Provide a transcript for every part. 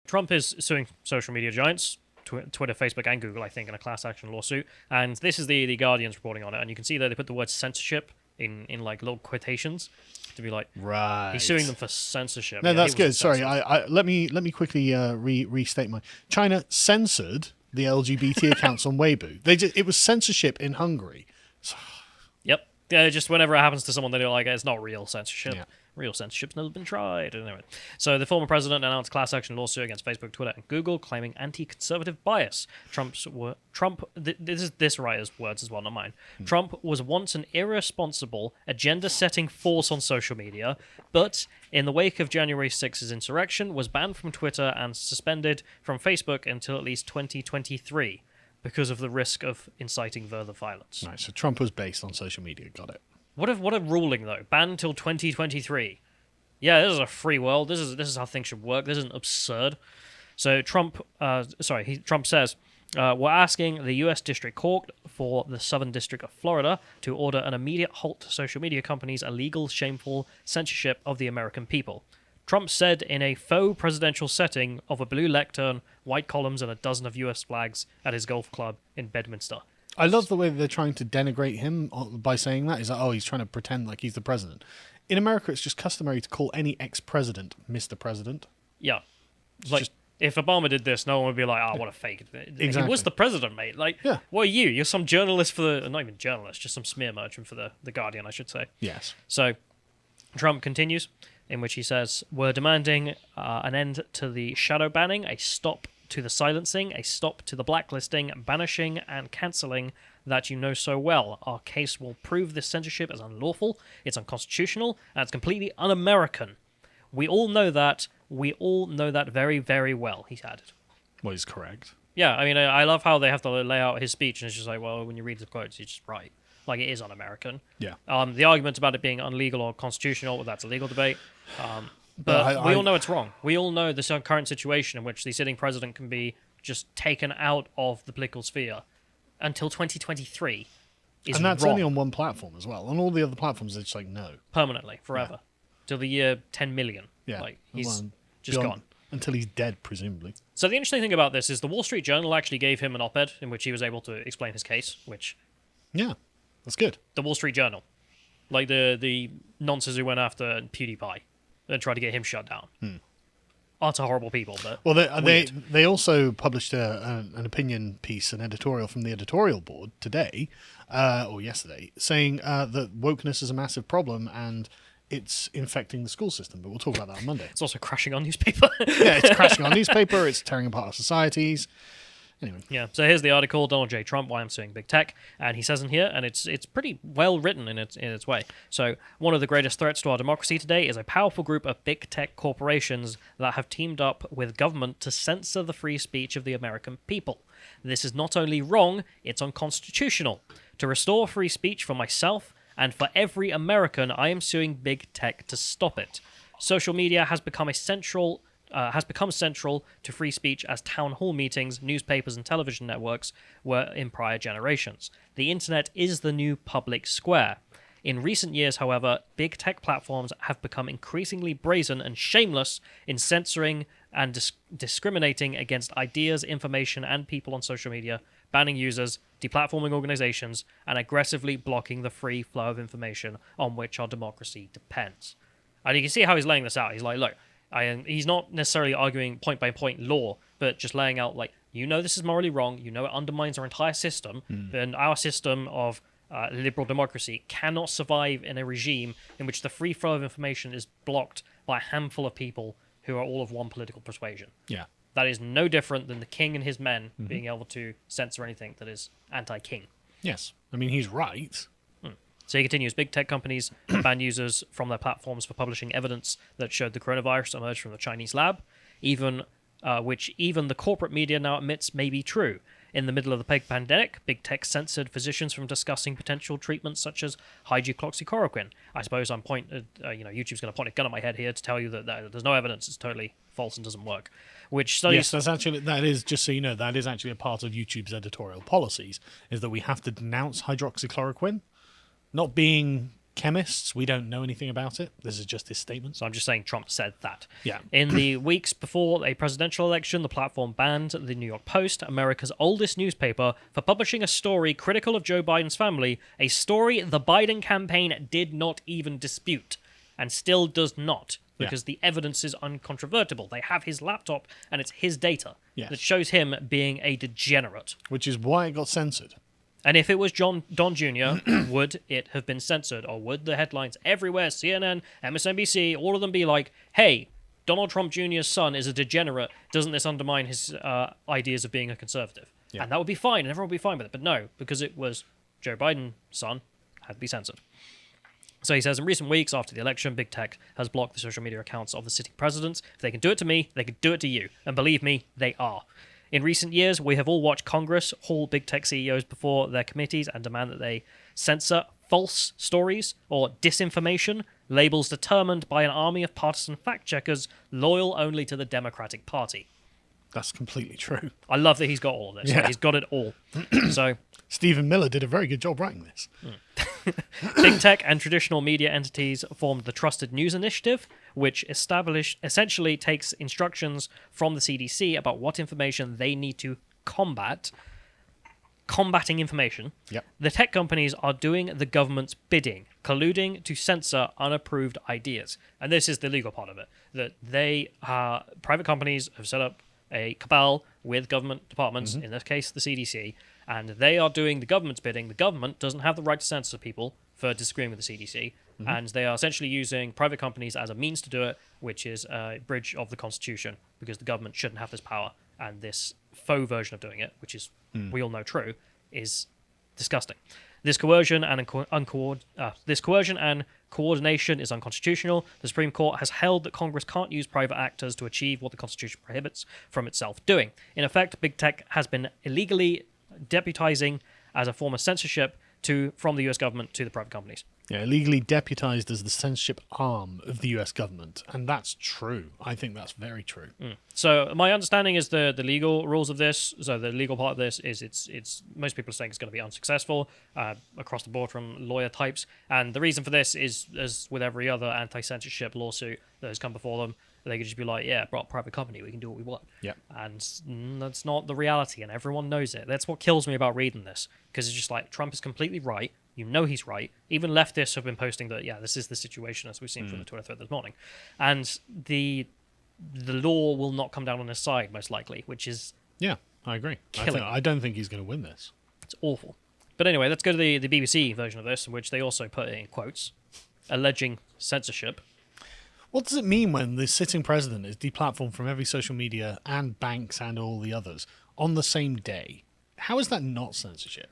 Trump is suing social media giants, Twitter, Facebook, and Google, I think, in a class action lawsuit. And this is the Guardian's reporting on it. And you can see there they put the word censorship in like little quotations to be like, right. He's suing them for censorship. No, that's good. Sorry, let me quickly restate my. China censored the LGBT accounts on Weibo. It was censorship in Hungary. Yep. Yeah, just whenever it happens to someone, they're like, it's not real censorship. Yeah. Real censorship's never been tried. Anyway, so the former president announced class action lawsuit against Facebook, Twitter, and Google, claiming anti-conservative bias. This writer's words as well, not mine. Trump was once an irresponsible, agenda-setting force on social media, but in the wake of January 6th's insurrection, was banned from Twitter and suspended from Facebook until at least 2023 because of the risk of inciting further violence. Right, so Trump was based on social media. Got it. What a ruling, though. Banned till 2023. Yeah, this is a free world. This is how things should work. This isn't absurd. So Trump says, we're asking the U.S. District Court for the Southern District of Florida to order an immediate halt to social media companies' illegal, shameful censorship of the American people. Trump said in a faux presidential setting of a blue lectern, white columns, and a dozen of U.S. flags at his golf club in Bedminster. I love the way they're trying to denigrate him by saying that. He's like, oh, he's trying to pretend like he's the president. In America, it's just customary to call any ex-president Mr. President. Yeah. Like, if Obama did this, no one would be like, what a fake. Exactly. He was the president, mate. Like, yeah. What are you? You're some journalist for the... Not even journalist, just some smear merchant for the Guardian, I should say. Yes. So, Trump continues, in which he says, we're demanding an end to the shadow banning, a stop to the silencing, a stop to the blacklisting, banishing, and cancelling that you know so well. Our case will prove this censorship is unlawful, it's unconstitutional, and it's completely un-American. We all know that. We all know that very, very well, he added. Well, he's correct. Yeah, I mean, I love how they have to lay out his speech, and it's just like, well, when you read the quotes, he's just right. Like, it is un-American. Yeah. The argument about it being illegal or constitutional, well, that's a legal debate. But we all know it's wrong. We all know the current situation in which the sitting president can be just taken out of the political sphere until 2023 is And that's wrong. only on one platform as well. On all the other platforms, it's like, no. Permanently, forever. Till the year 10 million. Yeah. Like, he's just gone. Until he's dead, presumably. So the interesting thing about this is the Wall Street Journal actually gave him an op-ed in which he was able to explain his case, which... Yeah, that's good. The Wall Street Journal. Like the nonsense who went after PewDiePie and tried to get him shut down. Utter horrible people, but well, they also published an opinion piece, an editorial from the editorial board today, or yesterday, saying that wokeness is a massive problem and it's infecting the school system. But we'll talk about that on Monday. It's also crashing our newspaper. Yeah, it's crashing our newspaper. It's tearing apart our societies. Anyway. Yeah, so here's the article, Donald J. Trump, Why I'm Suing Big Tech, and he says in here, and it's pretty well written in its way. So, one of the greatest threats to our democracy today is a powerful group of big tech corporations that have teamed up with government to censor the free speech of the American people. This is not only wrong, it's unconstitutional. To restore free speech for myself and for every American, I am suing big tech to stop it. Social media has become central to free speech as town hall meetings, newspapers, and television networks were in prior generations. The internet is the new public square. In recent years, however, big tech platforms have become increasingly brazen and shameless in censoring and discriminating against ideas, information, and people on social media, banning users, deplatforming organizations, and aggressively blocking the free flow of information on which our democracy depends. And you can see how he's laying this out. He's like, look, he's not necessarily arguing point-by-point law, but just laying out, like, this is morally wrong, it undermines our entire system, and our system of liberal democracy cannot survive in a regime in which the free flow of information is blocked by a handful of people who are all of one political persuasion. Yeah. That is no different than the king and his men being able to censor anything that is anti-king. Yes. I mean, he's right. So he continues, big tech companies ban users from their platforms for publishing evidence that showed the coronavirus emerged from the Chinese lab, which even the corporate media now admits may be true. In the middle of the pandemic, big tech censored physicians from discussing potential treatments such as hydroxychloroquine. I suppose YouTube's going to point a gun at my head here to tell you that there's no evidence, it's totally false and doesn't work. Which studies... Yes, that is, just so you know, that is actually a part of YouTube's editorial policies, is that we have to denounce hydroxychloroquine. Not being chemists. We don't know anything about it. This is just his statement. So I'm just saying Trump said that. Yeah. In the weeks before a presidential election, the platform banned the New York Post, America's oldest newspaper, for publishing a story critical of Joe Biden's family, a story the Biden campaign did not even dispute, and still does not, because the evidence is uncontrovertible. They have his laptop, and it's his data that shows him being a degenerate. Which is why it got censored. And if it was Don Jr., would it have been censored? Or would the headlines everywhere, CNN, MSNBC, all of them be like, hey, Donald Trump Jr.'s son is a degenerate. Doesn't this undermine his ideas of being a conservative? Yeah. And that would be fine, and everyone would be fine with it. But no, because it was Joe Biden's son, had to be censored. So he says, in recent weeks after the election, big tech has blocked the social media accounts of the sitting presidents. If they can do it to me, they can do it to you. And believe me, they are. In recent years, we have all watched Congress haul big tech CEOs before their committees and demand that they censor false stories or disinformation, labels determined by an army of partisan fact-checkers loyal only to the Democratic Party. That's completely true. I love that he's got all of this. Yeah. He's got it all. So Stephen Miller did a very good job writing this. big tech and traditional media entities formed the Trusted News Initiative, which essentially takes instructions from the CDC about what information they need to combating information. Yep. The tech companies are doing the government's bidding, colluding to censor unapproved ideas. And this is the legal part of it, that they, private companies have set up a cabal with government departments, in this case the CDC, and they are doing the government's bidding. The government doesn't have the right to censor people for disagreeing with the CDC, and they are essentially using private companies as a means to do it, which is a bridge of the Constitution, because the government shouldn't have this power, and this faux version of doing it, which is, we all know true, is disgusting. This coercion and coordination is unconstitutional. The Supreme Court has held that Congress can't use private actors to achieve what the Constitution prohibits from itself doing. In effect, big tech has been illegally deputizing as a form of censorship from the US government to the private companies. Yeah, illegally deputized as the censorship arm of the US government. And that's true. I think that's very true. So my understanding is the legal rules of this. So the legal part of this is it's most people are saying it's going to be unsuccessful across the board from lawyer types. And the reason for this is, as with every other anti-censorship lawsuit that has come before them, they could just be like, yeah, we're a private company, we can do what we want. Yeah. And that's not the reality, and everyone knows it. That's what kills me about reading this, because it's just like, Trump is completely right. You know he's right. Even leftists have been posting that, yeah, this is the situation, as we've seen from the Twitter thread this morning. And the law will not come down on his side, most likely, which is... Yeah, I agree. I don't think he's going to win this. It's awful. But anyway, let's go to the BBC version of this, in which they also put it in quotes, alleging censorship. What does it mean when the sitting president is deplatformed from every social media and banks and all the others on the same day? How is that not censorship?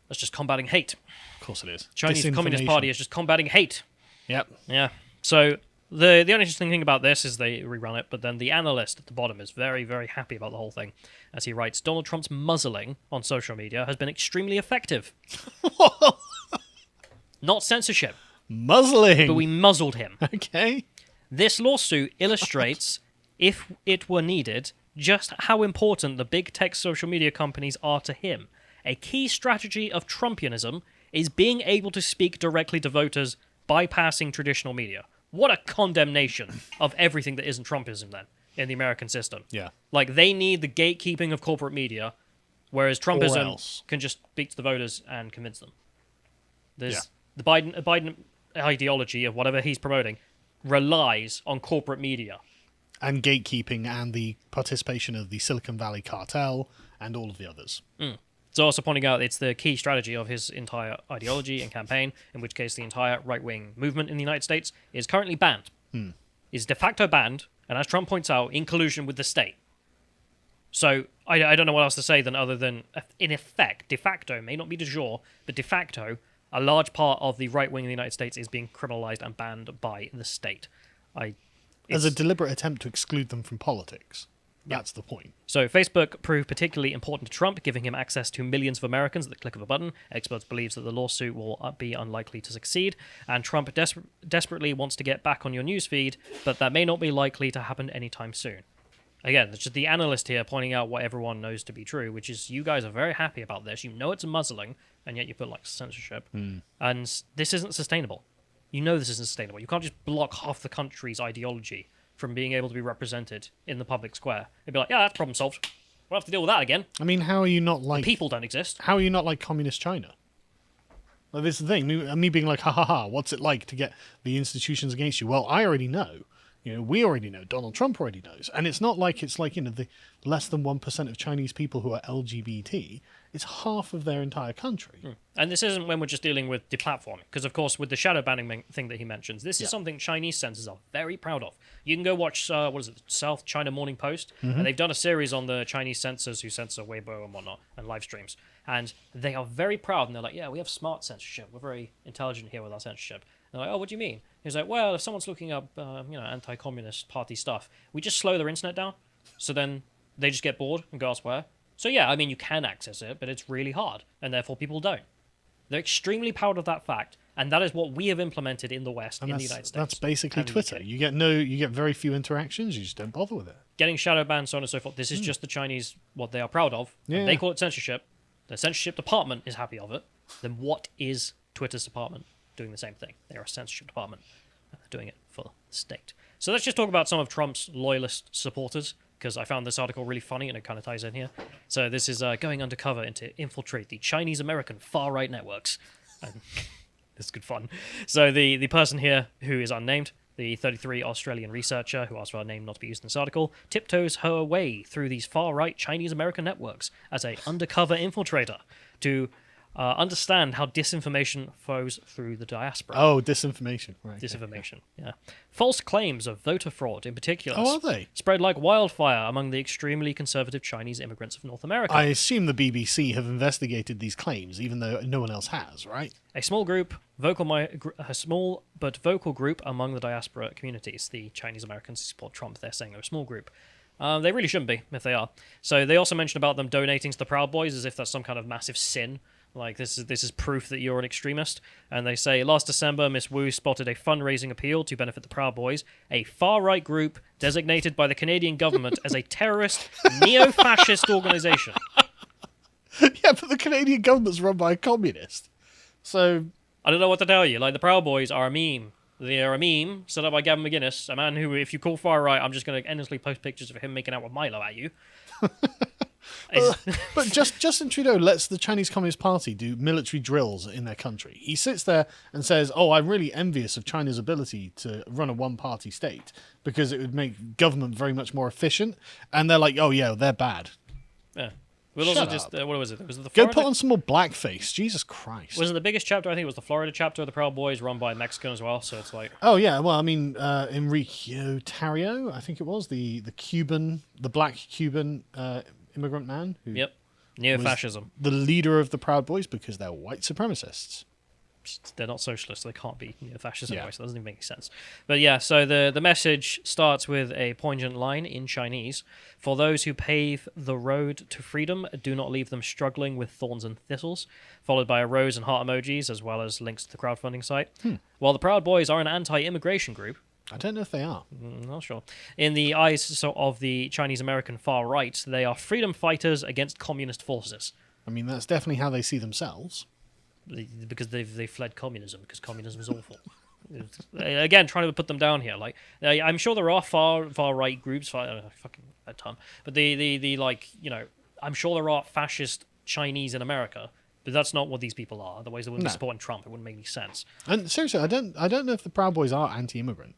That's just combating hate. Of course it is. Chinese Communist Party is just combating hate. Yep. Yeah. So the only interesting thing about this is they rerun it, but then the analyst at the bottom is very, very happy about the whole thing. As he writes, Donald Trump's muzzling on social media has been extremely effective. Not censorship. Muzzling. But we muzzled him. Okay. This lawsuit illustrates, if it were needed, just how important the big tech social media companies are to him. A key strategy of Trumpianism is being able to speak directly to voters, bypassing traditional media. What a condemnation of everything that isn't Trumpism, then, in the American system. Yeah. Like, they need the gatekeeping of corporate media, whereas Trumpism can just speak to the voters and convince them. There's the Biden ideology of whatever he's promoting relies on corporate media. And gatekeeping and the participation of the Silicon Valley cartel and all of the others. So also pointing out it's the key strategy of his entire ideology and campaign, in which case the entire right-wing movement in the United States is currently banned. Is de facto banned, and as Trump points out, in collusion with the state. So I don't know what else to say other than, in effect, de facto, may not be de jure, but de facto, a large part of the right wing in the United States is being criminalized and banned by the state. As a deliberate attempt to exclude them from politics. That's the point. So Facebook proved particularly important to Trump, giving him access to millions of Americans at the click of a button. Experts believe that the lawsuit will be unlikely to succeed, and Trump desperately wants to get back on your newsfeed, but that may not be likely to happen anytime soon. again, it's just the analyst here pointing out what everyone knows to be true, which is you guys are very happy about this. You know it's muzzling, and yet you put like censorship, and this isn't sustainable. You know this isn't sustainable. You can't just block half the country's ideology from being able to be represented in the public square. It'd be like, yeah, that's problem solved. We'll have to deal with that again. I mean, how are you not like... People don't exist. How are you not like communist China? Like, this is the thing. Me being like, ha ha ha, what's it like to get the institutions against you? Well, I already know. We already know. Donald Trump already knows. And it's not like it's like, the less than 1% of Chinese people who are LGBT. It's half of their entire country. And this isn't when we're just dealing with deplatforming. Because, of course, with the shadow banning thing that he mentions, this is something Chinese censors are very proud of. You can go watch, the South China Morning Post, and they've done a series on the Chinese censors who censor Weibo and whatnot, and live streams. And they are very proud, and they're like, yeah, we have smart censorship. We're very intelligent here with our censorship. And they're like, oh, what do you mean? He's like, well, if someone's looking up, anti-communist party stuff, we just slow their internet down, so then they just get bored and go elsewhere. So yeah, I mean, you can access it, but it's really hard, and therefore people don't. They're extremely proud of that fact, and that is what we have implemented in the West, in the United States. That's basically and the Twitter. UK. You get very few interactions. You just don't bother with it. Getting shadow banned, so on and so forth. This is just the Chinese, what they are proud of. Yeah. They call it censorship. The censorship department is happy of it. Then what is Twitter's department doing the same thing? They are a censorship department, doing it for the state. So let's just talk about some of Trump's loyalist supporters, because I found this article really funny and it kind of ties in here. So this is going undercover to infiltrate the Chinese-American far-right networks. And it's good fun. So the person here, who is unnamed, the 33 Australian researcher who asked for her name not to be used in this article, tiptoes her way through these far-right Chinese-American networks as a undercover infiltrator to understand how disinformation flows through the diaspora. Oh, disinformation. Right. Disinformation, yeah. False claims of voter fraud, in particular, Oh, are they? spread like wildfire among the extremely conservative Chinese immigrants of North America. I assume the BBC have investigated these claims, even though no one else has, right? A small a small but vocal group among the diaspora communities, the Chinese Americans who support Trump. They're saying they're a small group. They really shouldn't be, if they are. So they also mentioned about them donating to the Proud Boys as if that's some kind of massive sin. Like, this is proof that you're an extremist. And they say, last December, Miss Wu spotted a fundraising appeal to benefit the Proud Boys, a far-right group designated by the Canadian government as a terrorist, neo-fascist organization. Yeah, but the Canadian government's run by a communist. So... I don't know what to tell you. Like, the Proud Boys are a meme. They are a meme set up by Gavin McGuinness, a man who, if you call far-right, I'm just going to endlessly post pictures of him making out with Milo at you. But Justin Trudeau lets the Chinese Communist Party do military drills in their country. He sits there and says, oh, I'm really envious of China's ability to run a one-party state because it would make government very much more efficient. And they're like, oh, yeah, they're bad. Yeah. We'll Shut also just, up. what was it? Was it the Go Florida? put on some more blackface. Jesus Christ. Was it the biggest chapter? I think it was the Florida chapter of the Proud Boys, run by a Mexican as well. So it's like, Oh, yeah. Well, I mean, Enrique Tarrio, I think it was, the black Cuban immigrant man who yep, neo-fascism. the leader of the Proud Boys because they're white supremacists. They're not socialists. They can't be fascist Yeah. anyway, so it doesn't even make any sense. But yeah, so the message starts with a poignant line in Chinese. For those who pave the road to freedom, do not leave them struggling with thorns and thistles, followed by a rose and heart emojis, as well as links to the crowdfunding site. While the Proud Boys are an anti-immigration group, I don't know if they are. not sure. In the eyes of the Chinese-American far right, they are freedom fighters against communist forces. I mean, that's definitely how they see themselves. Because they fled communism, because communism is awful. Again, trying to put them down here. Like, I'm sure there are far right groups. Fucking that term. But I'm sure there are fascist Chinese in America. But that's not what these people are. Otherwise, they wouldn't be supporting Trump. It wouldn't make any sense. And seriously, I don't know if the Proud Boys are anti-immigrant,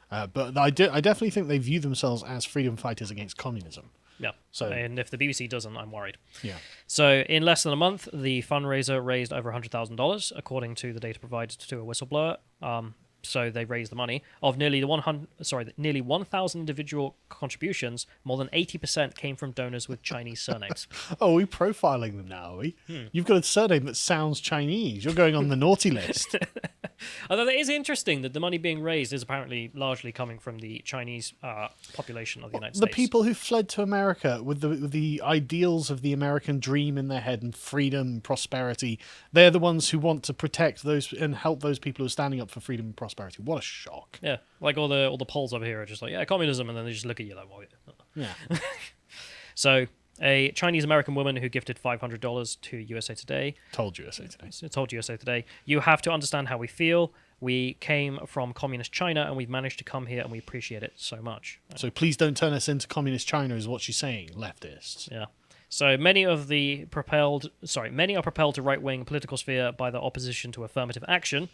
but I definitely think they view themselves as freedom fighters against communism. Yeah. So- and if the BBC doesn't, I'm worried. Yeah. So in less than a month, the fundraiser raised over $100,000, according to the data provided to a whistleblower. So they raised the money of nearly 1,000 individual contributions. More than 80% came from donors with Chinese surnames. Oh, are we profiling them now, are we? You've got a surname that sounds Chinese. You're going on the naughty list. Although it is interesting that the money being raised is apparently largely coming from the Chinese population of the United The States. people who fled to America with the ideals of the American dream in their head and freedom and prosperity, they're the ones who want to protect those and help those people who are standing up for freedom and prosperity. What a shock. Yeah, like all the polls over here are just like, yeah, communism, and then they just look at you like, well, Yeah. So, a Chinese-American woman who gifted $500 to USA Today. Told USA Today. Told USA Today, you have to understand how we feel. We came from communist China and we've managed to come here and we appreciate it so much. So please don't turn us into communist China is what she's saying, leftists. Yeah. So many are propelled to right-wing political sphere by the opposition to affirmative action.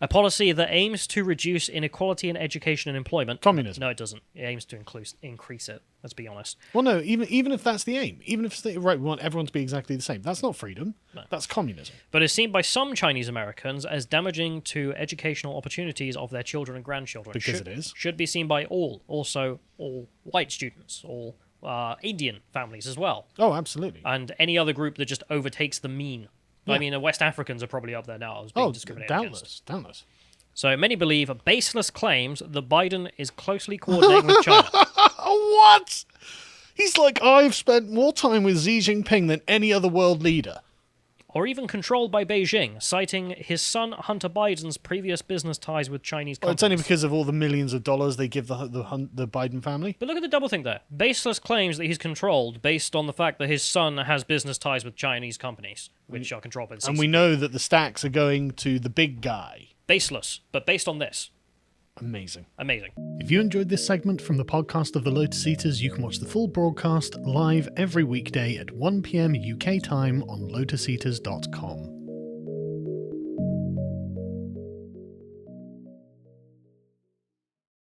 A policy that aims to reduce inequality in education and employment. Communism. No, it doesn't. It aims to increase it. Let's be honest. Well, no, even if that's the aim, even if it's the, right, we want everyone to be exactly the same. That's not freedom. No. That's communism. But it's seen by some Chinese Americans as damaging to educational opportunities of their children and grandchildren. Because it is. Should be seen by all, also all white students, all Indian families as well. Oh, absolutely. And any other group that just overtakes the mean. Yeah. I mean, the West Africans are probably up there now as being discriminated against. Doubtless. So many believe baseless claims that Biden is closely coordinating with China. What? He's like, I've spent more time with Xi Jinping than any other world leader. Or even controlled by Beijing, citing his son Hunter Biden's previous business ties with Chinese companies. Well, it's only because of all the millions of dollars they give the Biden family. But look at the double thing there. Baseless claims that he's controlled based on the fact that his son has business ties with Chinese companies, which are controlled by the CCP. And we know that the stacks are going to the big guy. Baseless, but based on this. Amazing. Amazing. If you enjoyed this segment from the podcast of the Lotus Eaters, you can watch the full broadcast live every weekday at 1 p.m. UK time on lotuseaters.com.